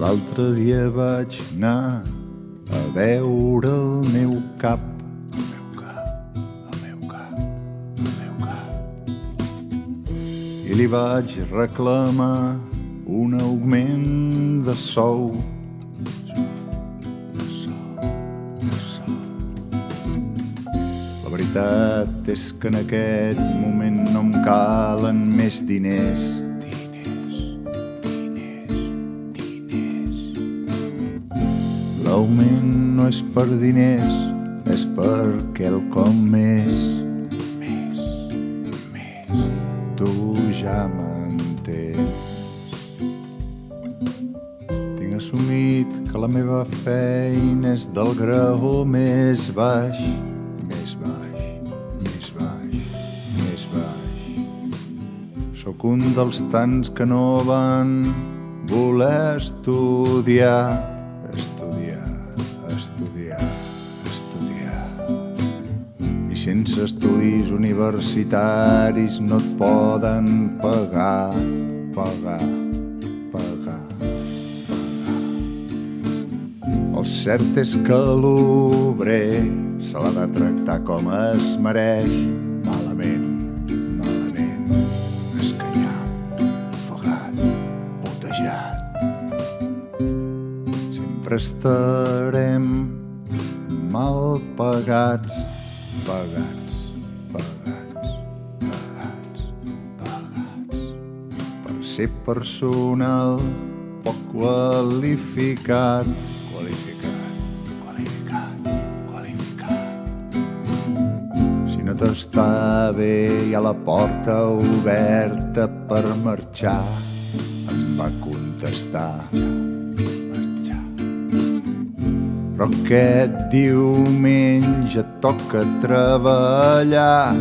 L'altre dia vaig anar a veure el meu cap. I li vaig reclamar un augment de sou. La veritat és que en aquest moment no em calen més diners. L'augment no és per diners, és perquè el com més. Tu ja m'entens. Tinc assumit que la meva feina és del graó més baix. Sóc un dels tants que no van voler estudiar. I sense estudis universitaris no et poden pagar. El cert és que l'obrer se l'ha de tractar com es mereix. Malament, escanyat, ofegat, putejat. Sempre estarem mal pagats. Per ser personal poc qualificat. Si no t'està bé hi ha la porta oberta per marxar, em va contestar. Però aquest diumenge toca treballar.